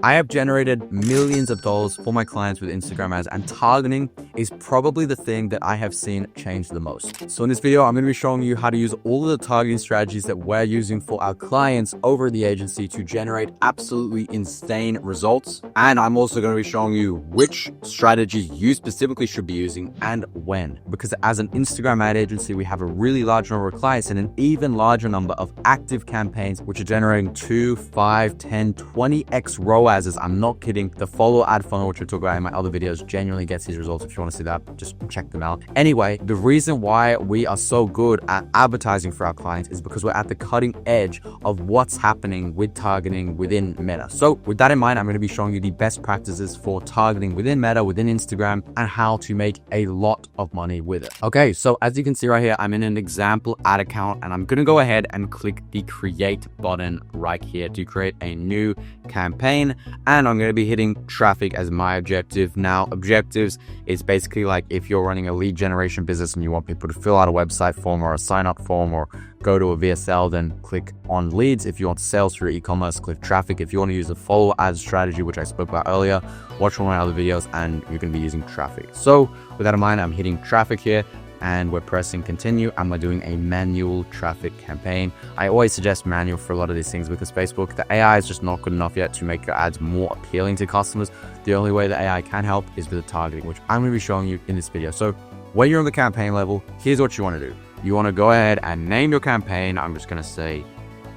I have generated millions of dollars for my clients with Instagram ads, and targeting is probably the thing that I have seen change the most. So in this video, I'm going to be showing you how to use all of the targeting strategies that we're using for our clients over the agency to generate absolutely insane results. And I'm also going to be showing you which strategy you specifically should be using and when. Because as an Instagram ad agency, we have a really large number of clients and an even larger number of active campaigns, which are generating 2, 5, 10, 20x ROAS. I'm not kidding. The follow ad funnel, which I talk about in my other videos, genuinely gets these results. If you want to see that, just check them out. Anyway, the reason why we are so good at advertising for our clients is because we're at the cutting edge of what's happening with targeting within Meta. So with that in mind, I'm going to be showing you the best practices for targeting within Meta, within Instagram, and how to make a lot of money with it. Okay, so as you can see right here, I'm in an example ad account, and I'm going to go ahead and click the create button right here to create a new campaign. And I'm going to be hitting traffic as my objective. Now, objectives is basically like if you're running a lead generation business and you want people to fill out a website form or a sign up form or go to a VSL, then click on leads. If you want sales through e-commerce, click traffic. If you want to use a follow ad strategy, which I spoke about earlier, watch one of my other videos and you're going to be using traffic. So with that in mind, I'm hitting traffic here. And we're pressing continue, and we're doing a manual traffic campaign. I always suggest manual for a lot of these things because Facebook, the AI is just not good enough yet to make your ads more appealing to customers. The only way the AI can help is with the targeting, which I'm going to be showing you in this video. So when you're on the campaign level, here's what you want to do. You want to go ahead and name your campaign. I'm just going to say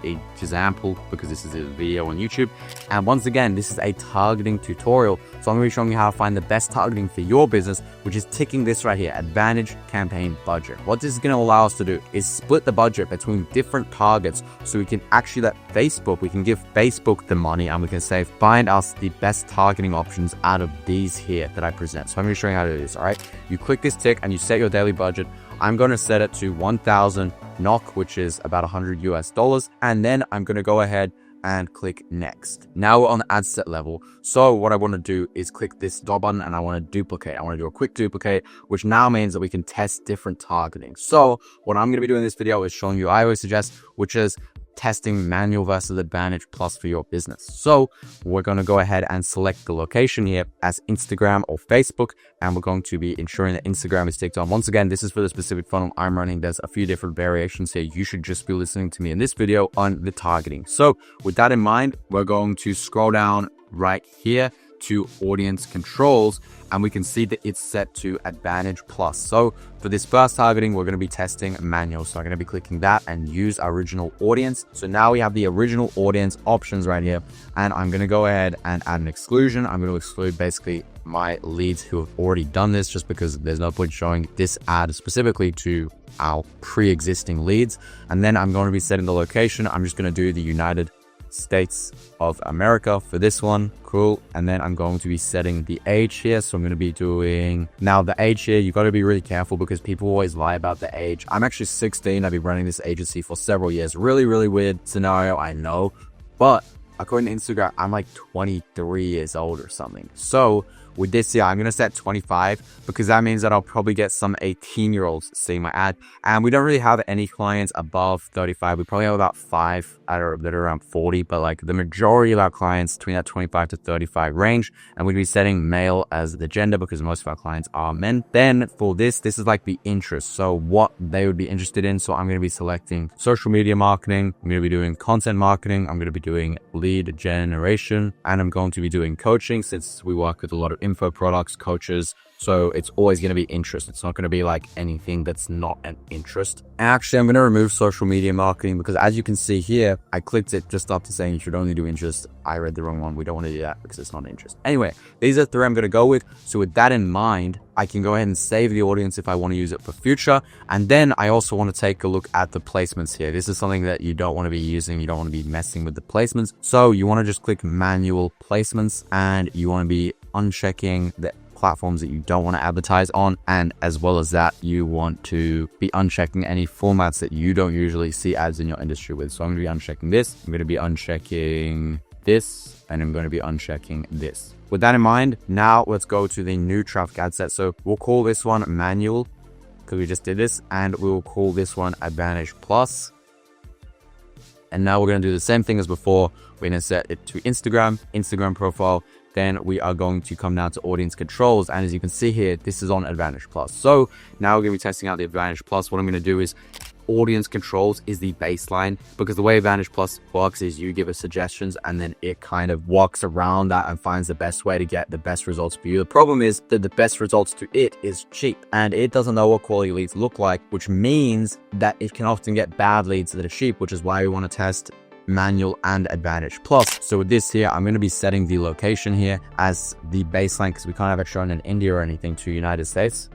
example because this is a video on YouTube. And once again, this is a targeting tutorial. So I'm going to be showing you how to find the best targeting for your business, which is ticking this right here, Advantage Campaign Budget. What this is going to allow us to do is split the budget between different targets so we can actually we can give Facebook the money and we can say, find us the best targeting options out of these here that I present. So I'm going to show you how to do this. All right. You click this tick and you set your daily budget. I'm going to set it to 1,000 NOK, which is about $100 US. And then I'm going to go ahead and click next. Now we're on the ad set level. So what I want to do is click this dot button and I want to duplicate. I want to do a quick duplicate, which now means that we can test different targeting. So what I'm going to be doing in this video is showing you, I always suggest, which is testing manual versus Advantage Plus for your business. So we're going to go ahead and select the location here as Instagram or Facebook, and we're going to be ensuring that Instagram is ticked on. Once again, this is for the specific funnel I'm running. There's a few different variations here. You should just be listening to me in this video on the targeting. So with that in mind, we're going to scroll down right here to audience controls, and we can see that it's set to Advantage Plus. So for this first targeting, we're going to be testing manual. So I'm going to be clicking that and use original audience. So now we have the original audience options right here, and I'm going to go ahead and add an exclusion. I'm going to exclude basically my leads who have already done this, just because there's no point showing this ad specifically to our pre-existing leads. And then I'm going to be setting the location. I'm just going to do the United States of America for this one. Cool. And then I'm going to be setting the age here. So I'm going to be doing now the age here. You got to be really careful because people always lie about the age. I'm actually 16. I've been running this agency for several years. Really, really weird scenario, I know, but according to Instagram, I'm like 23 years old or something. So with this here, I'm going to set 25 because that means that I'll probably get some 18-year-olds seeing my ad. And we don't really have any clients above 35. We probably have about 5 that are around 40, but like the majority of our clients between that 25 to 35 range. And we'd be setting male as the gender because most of our clients are men. Then for this is like the interest. So what they would be interested in. So I'm going to be selecting social media marketing. I'm going to be doing content marketing. I'm going to be doing lead generation, and I'm going to be doing coaching since we work with a lot of info products, coaches. So it's always going to be interest. It's not going to be like anything that's not an interest. Actually, I'm going to remove social media marketing because as you can see here, I clicked it just after saying you should only do interest. I read the wrong one. We don't want to do that because it's not interest. Anyway, these are 3 I'm going to go with. So with that in mind, I can go ahead and save the audience if I want to use it for future. And then I also want to take a look at the placements here. This is something that you don't want to be using. You don't want to be messing with the placements. So you want to just click manual placements, and you want to be unchecking the platforms that you don't want to advertise on, and as well as that, you want to be unchecking any formats that you don't usually see ads in your industry with. So I'm going to be unchecking this, I'm going to be unchecking this, and I'm going to be unchecking this. With that in mind, now let's go to the new traffic ad set. So we'll call this one manual because we just did this, and we'll call this one Advantage Plus. And now we're going to do the same thing as before. We're going to set it to Instagram profile. Then we are going to come down to audience controls. And as you can see here, this is on Advantage Plus. So now we're going to be testing out the Advantage Plus. What I'm going to do is audience controls is the baseline, because the way Advantage Plus works is you give it suggestions and then it kind of walks around that and finds the best way to get the best results for you. The problem is that the best results to it is cheap, and it doesn't know what quality leads look like, which means that it can often get bad leads that are cheap, which is why we want to test manual and Advantage Plus. So with this here, I'm going to be setting the location here as the baseline, because we can't have it shown in India or anything, to United States.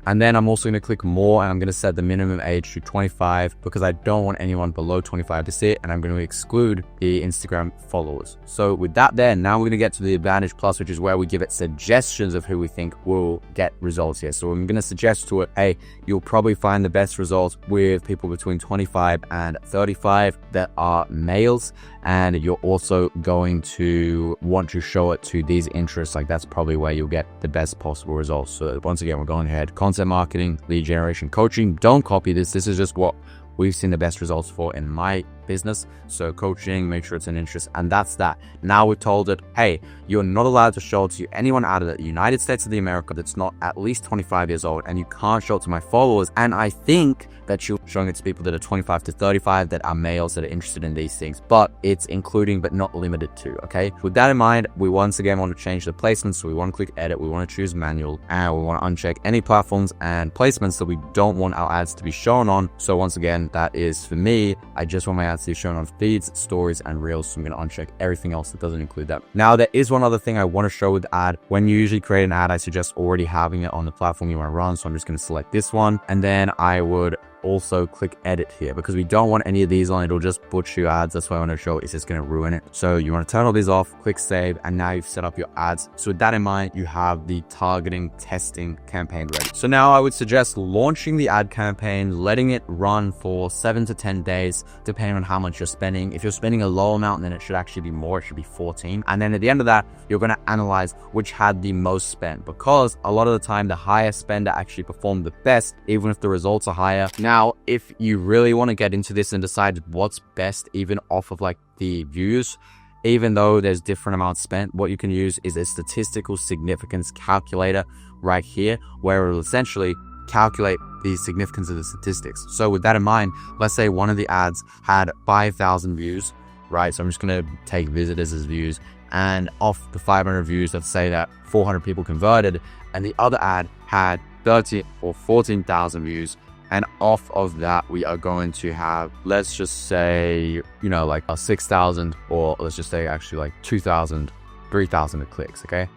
And then I'm also going to click more, and I'm going to set the minimum age to 25 because I don't want anyone below 25 to see it, and I'm going to exclude the Instagram followers. So with that there, now we're going to get to the Advantage Plus, which is where we give it suggestions of who we think will get results here. So I'm going to suggest to it, hey, you'll probably find the best results with people between 25 and 35 that are males. And you're also going to want to show it to these interests. Like, that's probably where you'll get the best possible results. So once again, we're going ahead. Content marketing, lead generation, coaching. Don't copy this. This is just what we've seen the best results for in my business. So coaching, make sure it's an interest, and that's that. Now we've told it, hey, you're not allowed to show it to anyone out of the United States of America that's not at least 25 years old, and you can't show it to my followers. And I think that you're showing it to people that are 25 to 35 that are males that are interested in these things, but it's including but not limited to. Okay, with that in mind, we once again want to change the placements. So we want to click edit, we want to choose manual, and we want to uncheck any platforms and placements that we don't want our ads to be shown on. So once again, that is for me, I just want my ads to be shown on feeds, stories, and reels. So I'm going to uncheck everything else that doesn't include that. Now, there is one other thing I want to show with the ad. When you usually create an ad, I suggest already having it on the platform you want to run. So I'm just going to select this one, and then I would also click edit here, because we don't want any of these on. It'll just butcher your ads. That's why I want to show it's just going to ruin it. So you want to turn all these off, click save, and now you've set up your ads. So with that in mind, you have the targeting testing campaign ready. So now I would suggest launching the ad campaign, letting it run for 7 to 10 days, depending on how much you're spending. If you're spending a low amount, then it should actually be more. It should be 14. And then at the end of that, you're going to analyze which had the most spend, because a lot of the time the highest spender actually performed the best, even if the results are higher. Now, if you really want to get into this and decide what's best, even off of like the views, even though there's different amounts spent, what you can use is a statistical significance calculator right here, where it will essentially calculate the significance of the statistics. So with that in mind, let's say one of the ads had 5,000 views, right? So I'm just going to take visitors as views, and off the 500 views, let's say that 400 people converted, and the other ad had 13 or 14,000 views. And off of that, we are going to have, let's just say, you know, like a 6,000, or let's just say actually like 2,000, 3,000 clicks, okay?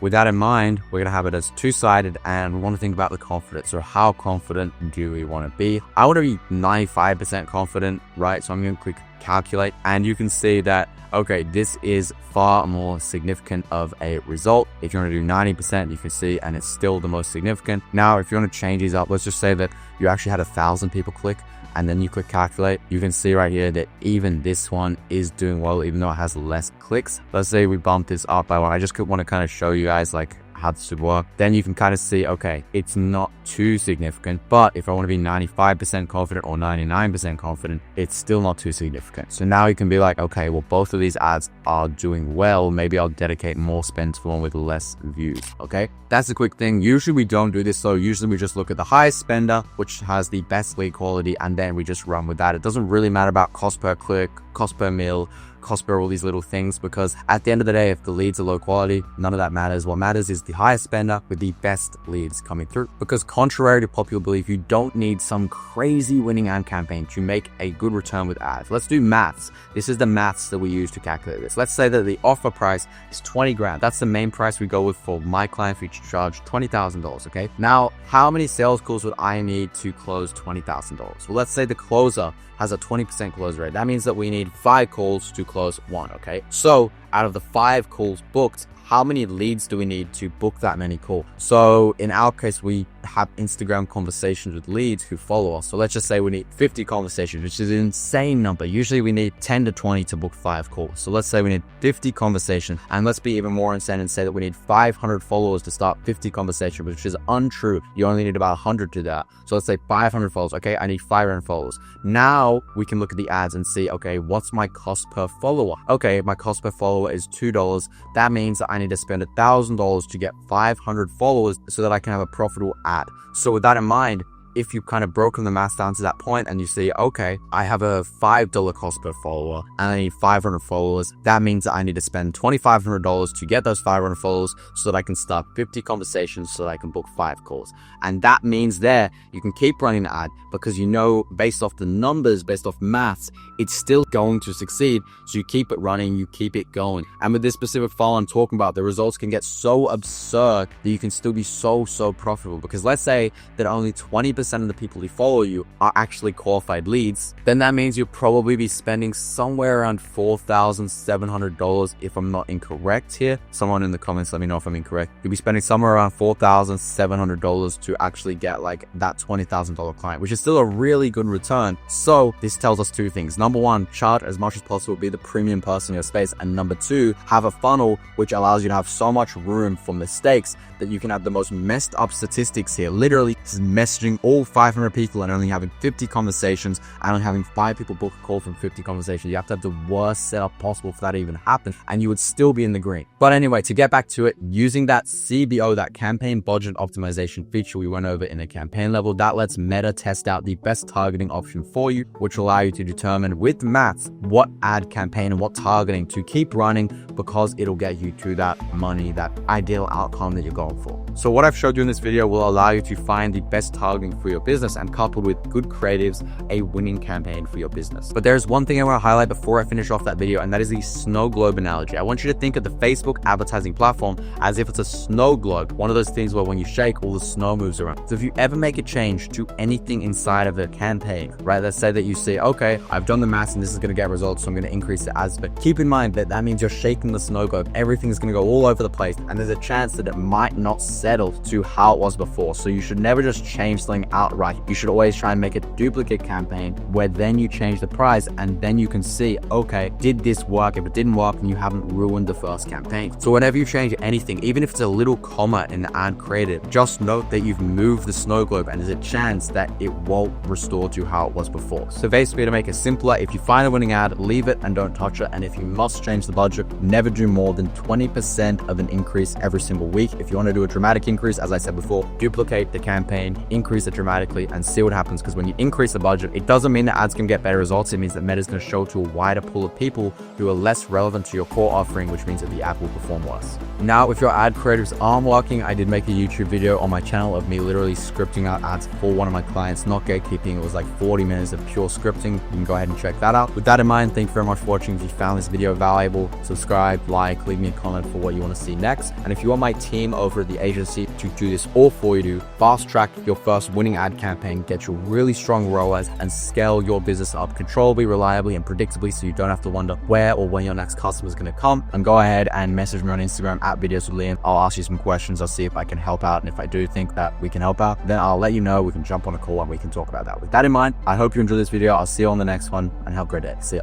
With that in mind, we're going to have it as two-sided, and we want to think about the confidence. So how confident do we want to be? I want to be 95% confident, right? So I'm going to click calculate, and you can see that, okay, this is far more significant of a result. If you want to do 90%, you can see, and it's still the most significant. Now, if you want to change these up, let's just say that you actually had 1,000 people click, and then you click calculate. You can see right here that even this one is doing well, even though it has less clicks. Let's say we bump this up by one. I just want to kind of show you guys like how this would work. Then you can kind of see, okay, it's not too significant, but if I want to be 95% confident or 99% confident, it's still not too significant. So now you can be like, okay, well, both of these ads are doing well. Maybe I'll dedicate more spend to one with less views. Okay, that's a quick thing. Usually we don't do this. So usually we just look at the highest spender, which has the best lead quality, and then we just run with that. It doesn't really matter about cost per click, cost per mil, cost per all these little things, because at the end of the day, if the leads are low quality, none of that matters. What matters is the highest spender with the best leads coming through, because contrary to popular belief, you don't need some crazy winning ad campaign to make a good return with ads. Let's do maths. This is the maths that we use to calculate this. Let's say that the offer price is 20 grand. That's the main price we go with for my client. We charge $20,000. Okay, now how many sales calls would I need to close $20,000? Well, let's say the closer has a 20% close rate. That means that we need 5 calls to close 1, okay? So out of the 5 calls booked, how many leads do we need to book that many calls? So in our case, we have Instagram conversations with leads who follow us. So let's just say we need 50 conversations, which is an insane number. Usually we need 10 to 20 to book 5 calls. So let's say we need 50 conversations, and let's be even more insane and say that we need 500 followers to start 50 conversations, which is untrue. You only need about 100 to that. So let's say 500 followers. Okay, I need 500 followers. Now we can look at the ads and see, okay, what's my cost per follower? Okay, my cost per follower is $2. That means that I need to spend $1,000 to get 500 followers so that I can have a profitable ad. So with that in mind, if you've kind of broken the math down to that point and you see, okay, I have a $5 cost per follower and I need 500 followers, that means that I need to spend $2,500 to get those 500 followers so that I can start 50 conversations so that I can book 5 calls. And that means there, you can keep running the ad because you know, based off the numbers, based off maths, it's still going to succeed. So you keep it running, you keep it going. And with this specific funnel I'm talking about, the results can get so absurd that you can still be so profitable. Because let's say that only 20% of the people who follow you are actually qualified leads, then that means you'll probably be spending somewhere around $4,700 if I'm not incorrect here. Someone in the comments, let me know if I'm incorrect. You'll be spending somewhere around $4,700 to actually get like that $20,000 client, which is still a really good return. So this tells us 2 things. Number 1, charge as much as possible, be the premium person in your space. And number 2, have a funnel which allows you to have so much room for mistakes that you can have the most messed up statistics here. Literally, this is messaging all 500 people and only having 50 conversations and only having 5 people book a call from 50 conversations. You have to have the worst setup possible for that to even happen, and you would still be in the green. But anyway, to get back to it, using that CBO, that campaign budget optimization feature we went over in the campaign level, that lets Meta test out the best targeting option for you, which will allow you to determine with maths what ad campaign and what targeting to keep running, because it'll get you to that money, that ideal outcome that you're going for. So what I've showed you in this video will allow you to find the best targeting for your business, and coupled with good creatives, a winning campaign for your business. But there's one thing I want to highlight before I finish off that video, and that is the snow globe analogy. I want you to think of the Facebook advertising platform as if it's a snow globe, one of those things where when you shake, all the snow moves around. So if you ever make a change to anything inside of a campaign, right, let's say that you say, okay, I've done the math and this is going to get results, so I'm going to increase the ads, but keep in mind that that means you're shaking the snow globe. Everything's going to go all over the place, and there's a chance that it might not settle to how it was before. So you should never just change something outright. You should always try and make a duplicate campaign where then you change the price, and then you can see, okay, did this work? If it didn't work, then you haven't ruined the first campaign. So whenever you change anything, even if it's a little comma in the ad creative, just note that you've moved the snow globe and there's a chance that it won't restore to how it was before. So basically, to make it simpler, if you find a winning ad, leave it and don't touch it. And if you must change the budget, never do more than 20% of an increase every single week. If you want to do a dramatic increase, as I said before, duplicate the campaign, increase it dramatically, and see what happens. Because when you increase the budget, it doesn't mean that ads can get better results. It means that Meta is going to show to a wider pool of people who are less relevant to your core offering, which means that the ad will perform worse. Now, if your ad creatives aren't working, I did make a YouTube video on my channel of me literally scripting out ads for one of my clients, not gatekeeping. It was like 40 minutes of pure scripting. You can go ahead and check that out. With that in mind, thank you very much for watching. If you found this video valuable, subscribe, like, leave me a comment for what you want to see next. And if you want my team over at the agency to do this all for you, to fast track your first winning ad campaign, get you really strong ROAS, and scale your business up controllably, reliably, and predictably, so you don't have to wonder where or when your next customer is going to come, and go ahead and message me on Instagram at Videos with Liam. I'll ask you some questions. I'll see if I can help out. And if I do think that we can help out, then I'll let you know. We can jump on a call and we can talk about that. With that in mind, I hope you enjoyed this video. I'll see you on the next one, and have a great day. See ya.